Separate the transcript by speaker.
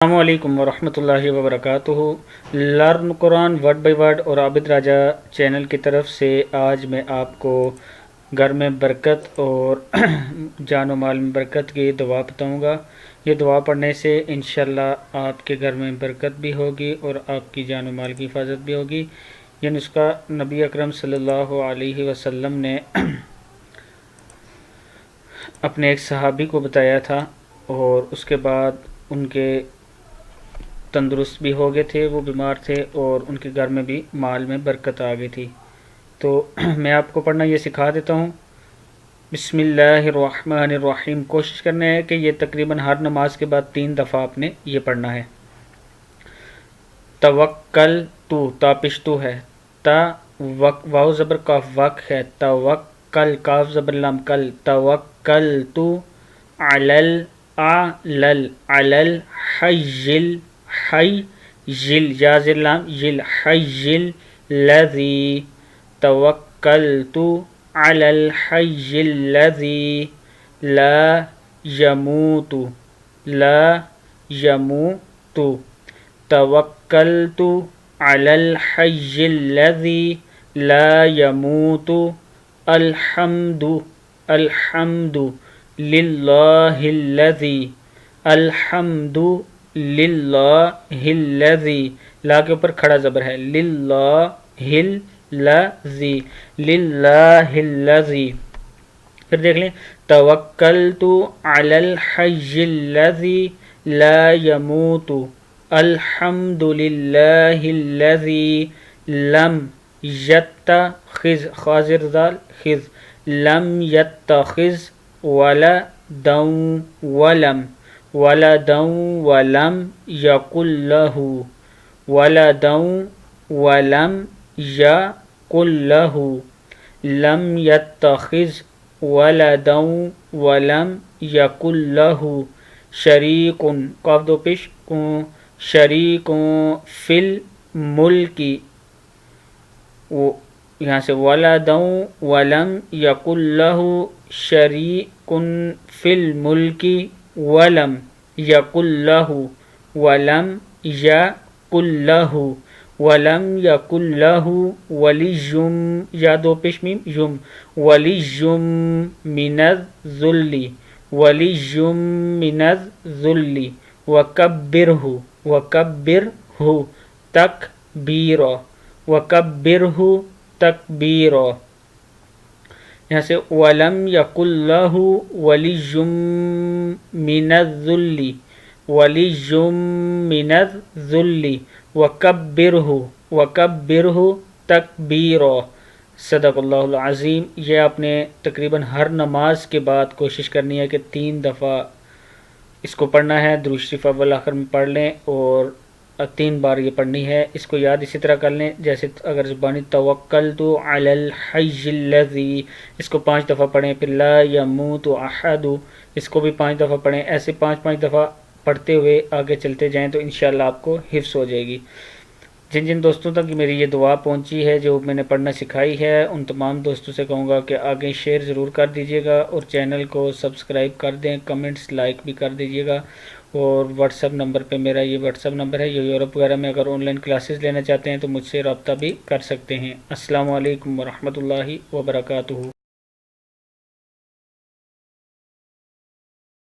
Speaker 1: السلام علیکم ورحمۃ اللہ وبرکاتہ۔ Learn Quran word by word اور عابد راجہ چینل کی طرف سے آج میں آپ کو گھر میں برکت اور جان و مال میں برکت کی دعا بتاؤں گا۔ یہ دعا پڑھنے سے انشاءاللہ آپ کے گھر میں برکت بھی ہوگی اور آپ کی جان و مال کی حفاظت بھی ہوگی۔ یہ نسخہ نبی اکرم صلی اللہ علیہ وسلم نے اپنے ایک صحابی کو بتایا تھا اور اس کے بعد ان کے تندرست بھی ہو گئے تھے، وہ بیمار تھے اور ان کے گھر میں بھی مال میں برکت آ گئی تھی۔ تو میں آپ کو پڑھنا یہ سکھا دیتا ہوں۔ بسم اللہ الرحمن الرحیم۔ کوشش کرنا ہے کہ یہ تقریباً ہر نماز کے بعد 3 دفعہ آپ نے یہ پڑھنا ہے۔ توکل تو، تا پشتو ہے، تا واو زبر کاف وق ہے، توکل کاف زبر لام کل، توکل تو علل علل علل حیل حی جل یا زر لام جل حی الذی، توکلت علی الحی الذی لا یموت لا یموت، توکلت علی الحی الذی لا یموت، الحمد الحمد للہ الذی الحمد للہ الذی، لا کے اوپر کھڑا زبر ہے، للہ الذی للہ الذی۔ پھر دیکھ لیں، توکلت علی الحی الذی لا یموت، الحمد للہ الذی لم یتخذ خاضر ذال خذ لم یتخذ ولدا ولدا ولم یکن لہ ولدا ولم یکن لہ لم یتخذ ولدا ولم یکن لہ شریک قاف دو پیش شریک فی الملک، یہاں سے ولدا ولم یکن لہ شریک فی الملک ولم یکن لہ ولم یکن لہ ولم یکن لہ ولی یا دو پیش میم یم ولی من الذل ولی من الذل وکبرہ وکبرہ تکبیرا وکبرہ تکبیرا، یہاں سے وَلَمْ يَكُنْ لَهُ وَلِيٌّ مِّنَ الذُّلِّ وَلِيٌّ مِّنَ الذُّلِّ وَكَبِّرْهُ تَكْبِيرًا۔ صدق اللہ العظیم۔ یہ آپ نے تقریباً ہر نماز کے بعد کوشش کرنی ہے کہ 3 دفعہ اس کو پڑھنا ہے، درود شریف اول آخر میں پڑھ لیں اور 3 بار یہ پڑھنی ہے۔ اس کو یاد اسی طرح کر لیں جیسے اگر زبانی توکلت علی الحی الذی، اس کو 5 دفعہ پڑھیں، پھر لا یموت احد، اس کو بھی 5 دفعہ پڑھیں، ایسے 5 دفعہ پڑھتے ہوئے آگے چلتے جائیں تو انشاءاللہ آپ کو حفظ ہو جائے گی۔ جن دوستوں تک میری یہ دعا پہنچی ہے جو میں نے پڑھنا سکھائی ہے، ان تمام دوستوں سے کہوں گا کہ آگے شیئر ضرور کر دیجیے گا اور چینل کو سبسکرائب کر دیں، کمنٹس لائک بھی کر دیجیے گا۔ اور واٹس ایپ نمبر پہ میرا یہ واٹس ایپ نمبر ہے، یہ یورپ وغیرہ میں اگر آن لائن کلاسز لینا چاہتے ہیں تو مجھ سے رابطہ بھی کر سکتے ہیں۔ السلام علیکم ورحمۃ اللہ وبرکاتہ۔